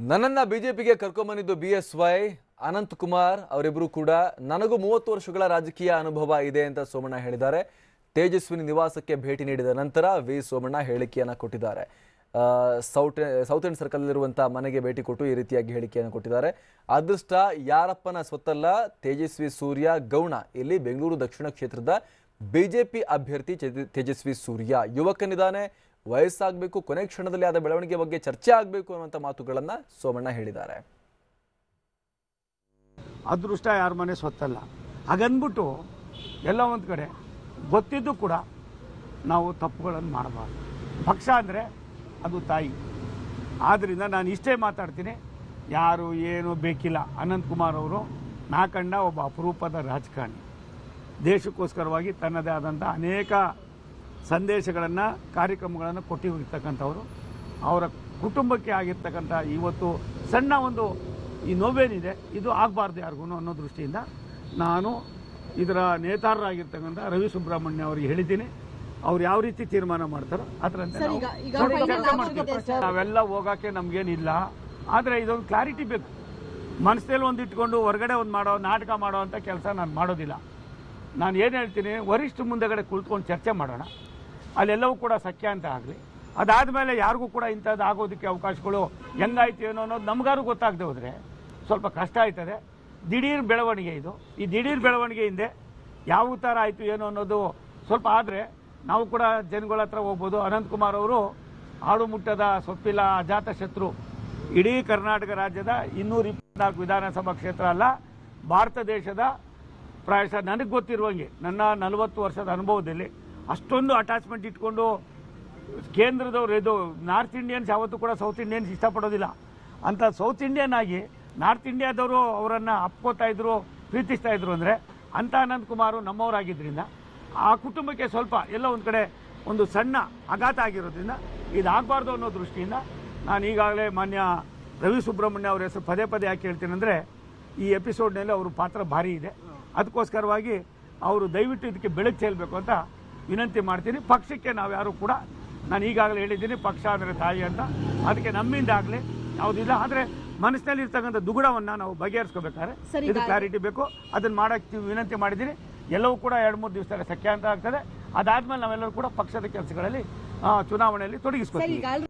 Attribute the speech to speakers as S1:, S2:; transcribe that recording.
S1: ನನ್ನನ್ನ ಬಿಜೆಪಿಗೆ ಕರ್ಕೊಂಬಂದಿದ್ದು BSY ಅನಂತ್ ಕುಮಾರ್ ಅವರಿಬ್ಬರು ಕೂಡ ನನಗೂ 30 ವರ್ಷಗಳ ರಾಜಕೀಯ ಅನುಭವ ಇದೆ ಅಂತ ಸೋಮಣ್ಣ ಹೇಳಿದ್ದಾರೆ. ತೇಜಸ್ವಿನಿ ನಿವಾಸಕ್ಕೆ ಭೇಟಿ ನೀಡಿದ ನಂತರ ವಿ ಸೋಮಣ್ಣ ಹೇಳಿಕೆಯನ್ನು ಕೊಟ್ಟಿದ್ದಾರೆ. ಸೌತ್ ಎಂಡ್ ಸರ್ಕಲ್ ಇರುವಂತ ಮನೆಗೆ ಭೇಟಿ ಕೊಟ್ಟು ಈ ರೀತಿಯಾಗಿ ಹೇಳಿಕೆಯನ್ನು ಕೊಟ್ಟಿದ್ದಾರೆ. ಅದೃಷ್ಟ ಯಾರಪ್ಪನ ಸ್ವತ್ತಲ್ಲ, ತೇಜಸ್ವಿ ಸೂರ್ಯ ಗೌಣ ಇಲ್ಲಿ ಬೆಂಗಳೂರು ದಕ್ಷಿಣ ಕ್ಷೇತ್ರದ ಬಿಜೆಪಿ ಅಭ್ಯರ್ಥಿ ತೇಜಸ್ವಿ ಸೂರ್ಯ ಯುವಕನಿದ್ದಾನೆ. ವಯಸ್ಸಾಗಬೇಕು, ಕೊನೆ ಕ್ಷಣದಲ್ಲಿ ಆದ ಬೆಳವಣಿಗೆ ಬಗ್ಗೆ ಚರ್ಚೆ ಆಗಬೇಕು ಅನ್ನುವಂಥ ಮಾತುಗಳನ್ನು ಸೋಮಣ್ಣ ಹೇಳಿದ್ದಾರೆ.
S2: ಅದೃಷ್ಟ ಯಾರ ಮನೆ ಸ್ವತ್ತಲ್ಲ ಹಾಗನ್ಬಿಟ್ಟು ಎಲ್ಲ ಒಂದು ಕಡೆ ಗೊತ್ತಿದ್ದು ಕೂಡ ನಾವು ತಪ್ಪುಗಳನ್ನು ಮಾಡಬಾರ್ದು. ಪಕ್ಷ ಅಂದರೆ ಅದು ತಾಯಿ. ಆದ್ದರಿಂದ ನಾನು ಇಷ್ಟೇ ಮಾತಾಡ್ತೀನಿ, ಯಾರು ಏನು ಬೇಕಿಲ್ಲ. ಅನಂತ್ ಕುಮಾರ್ ಅವರು ನಾ ಕಂಡ ಒಬ್ಬ ಅಪರೂಪದ ರಾಜಕಾರಣಿ. ದೇಶಕ್ಕೋಸ್ಕರವಾಗಿ ತನ್ನದೇ ಆದಂಥ ಅನೇಕ ಸಂದೇಶಗಳನ್ನು, ಕಾರ್ಯಕ್ರಮಗಳನ್ನು ಕೊಟ್ಟಿರ್ತಕ್ಕಂಥವರು. ಅವರ ಕುಟುಂಬಕ್ಕೆ ಆಗಿರ್ತಕ್ಕಂಥ ಇವತ್ತು ಸಣ್ಣ ಒಂದು ಈ ನೋವೇನಿದೆ, ಇದು ಆಗಬಾರ್ದು ಯಾರಿಗೂ ಅನ್ನೋ ದೃಷ್ಟಿಯಿಂದ ನಾನು ಇದರ ನೇತಾರರಾಗಿರ್ತಕ್ಕಂಥ ರವಿ ಸುಬ್ರಹ್ಮಣ್ಯ ಅವರಿಗೆ ಹೇಳಿದ್ದೀನಿ. ಅವ್ರು ಯಾವ ರೀತಿ ತೀರ್ಮಾನ ಮಾಡ್ತಾರೋ ಅದರಂತೆ ಚರ್ಚೆ ಮಾಡ್ತೀವಿ. ನಾವೆಲ್ಲ ಹೋಗೋಕ್ಕೆ ನಮಗೇನಿಲ್ಲ, ಆದರೆ ಇದೊಂದು ಕ್ಲಾರಿಟಿ ಬೇಕು. ಮನಸ್ಸಲ್ಲಿ ಒಂದು ಇಟ್ಕೊಂಡು ಹೊರಗಡೆ ಒಂದು ನಾಟಕ ಮಾಡೋ ಅಂಥ ಕೆಲಸ ನಾನು ಮಾಡೋದಿಲ್ಲ. ನಾನು ಏನು ಹೇಳ್ತೀನಿ, ವರಿಷ್ಠ ಮುಂದೆಗಡೆ ಕುಳಿತುಕೊಂಡು ಚರ್ಚೆ ಮಾಡೋಣ, ಅಲ್ಲೆಲ್ಲವೂ ಕೂಡ ಸತ್ಯ ಅಂತ ಆಗಲಿ. ಅದಾದಮೇಲೆ ಯಾರಿಗೂ ಕೂಡ ಇಂಥದ್ದು ಆಗೋದಕ್ಕೆ ಅವಕಾಶಗಳು ಹೆಂಗಾಯ್ತು ಏನೋ ಅನ್ನೋದು ನಮಗಾರು ಗೊತ್ತಾಗದೆ ಹೋದರೆ ಸ್ವಲ್ಪ ಕಷ್ಟ ಆಯ್ತದೆ. ದಿಢೀರ್ ಬೆಳವಣಿಗೆ ಇದು. ಈ ದಿಢೀರ್ ಬೆಳವಣಿಗೆ ಹಿಂದೆ ಯಾವ ಥರ ಆಯಿತು ಏನೋ ಅನ್ನೋದು ಸ್ವಲ್ಪ ಆದರೆ ನಾವು ಕೂಡ ಜನಗಳ ಹತ್ರ ಹೋಗ್ಬೋದು. ಅನಂತಕುಮಾರ್ ಅವರು ಆಡು ಮುಟ್ಟದ ಸೊಪ್ಪಿಲ್ಲ ಅಜಾತ ಶತ್ರು. ಇಡೀ ಕರ್ನಾಟಕ ರಾಜ್ಯದ 224 ವಿಧಾನಸಭಾ ಕ್ಷೇತ್ರ ಅಲ್ಲ, ಭಾರತ ದೇಶದ ಪ್ರಾಯಶಃ ನನಗೆ ಗೊತ್ತಿರುವಂಗೆ ನನ್ನ 40 ವರ್ಷದ ಅನುಭವದಲ್ಲಿ ಅಷ್ಟೊಂದು ಅಟ್ಯಾಚ್ಮೆಂಟ್ ಇಟ್ಕೊಂಡು ಕೇಂದ್ರದವ್ರು ಇದು ನಾರ್ತ್ ಇಂಡಿಯನ್ಸ್ ಯಾವತ್ತೂ ಕೂಡ ಸೌತ್ ಇಂಡಿಯನ್ಸ್ ಇಷ್ಟಪಡೋದಿಲ್ಲ. ಅಂತ ಸೌತ್ ಇಂಡಿಯನ್ ಆಗಿ ನಾರ್ತ್ ಇಂಡಿಯಾದವರು ಅವರನ್ನು ಅಪ್ಕೋತಾ ಇದ್ರು, ಪ್ರೀತಿಸ್ತಾ ಇದ್ರು. ಅಂದರೆ ಅಂಥ ಅನಂತಕುಮಾರು ನಮ್ಮವರಾಗಿದ್ದರಿಂದ ಆ ಕುಟುಂಬಕ್ಕೆ ಸ್ವಲ್ಪ ಎಲ್ಲ ಒಂದು ಕಡೆ ಒಂದು ಸಣ್ಣ ಆಘಾತ ಆಗಿರೋದ್ರಿಂದ ಇದಾಗಬಾರ್ದು ಅನ್ನೋ ದೃಷ್ಟಿಯಿಂದ ನಾನು ಈಗಾಗಲೇ ಮಾನ್ಯ ರವಿ ಸುಬ್ರಹ್ಮಣ್ಯ ಅವರ ಹೆಸರು ಪದೇ ಪದೇ ಯಾಕೆ ಹೇಳ್ತೀನಿ ಅಂದರೆ, ಈ ಎಪಿಸೋಡ್ನಲ್ಲಿ ಅವ್ರ ಪಾತ್ರ ಭಾರಿ ಇದೆ. ಅದಕ್ಕೋಸ್ಕರವಾಗಿ ಅವರು ದಯವಿಟ್ಟು ಇದಕ್ಕೆ ಬೆಳಕು ಚೆಲ್ಲಬೇಕು ಅಂತ ವಿನಂತಿ ಮಾಡ್ತೀನಿ. ಪಕ್ಷಕ್ಕೆ ನಾವು ಯಾರು ಕೂಡ ನಾನು ಈಗಾಗಲೇ ಹೇಳಿದ್ದೀನಿ, ಪಕ್ಷ ಅಂದರೆ ತಾಯಿ ಅಂತ. ಅದಕ್ಕೆ ನಮ್ಮಿಂದ ಆಗಲಿ ಯಾವುದಿಲ್ಲ, ಆದರೆ ಮನಸ್ಸಿನಲ್ಲಿ ಇರ್ತಕ್ಕಂಥ ದುಗುಡವನ್ನು ನಾವು ಬಗೆಹರಿಸ್ಕೋಬೇಕಾದ್ರೆ ಇದು ಕ್ಲಾರಿಟಿ ಬೇಕು. ಅದನ್ನು ಮಾಡೋಕ್ಕೆ ವಿನಂತಿ ಮಾಡಿದ್ದೀನಿ. ಎಲ್ಲವೂ ಕೂಡ 2-3 ದಿವಸದಲ್ಲಿ ಸತ್ಯ ಅಂತ ಆಗ್ತದೆ. ಅದಾದ್ಮೇಲೆ ನಾವೆಲ್ಲರೂ ಕೂಡ ಪಕ್ಷದ ಕೆಲಸಗಳಲ್ಲಿ ಚುನಾವಣೆಯಲ್ಲಿ ತೊಡಗಿಸ್ಕೊಳ್ತೀವಿ.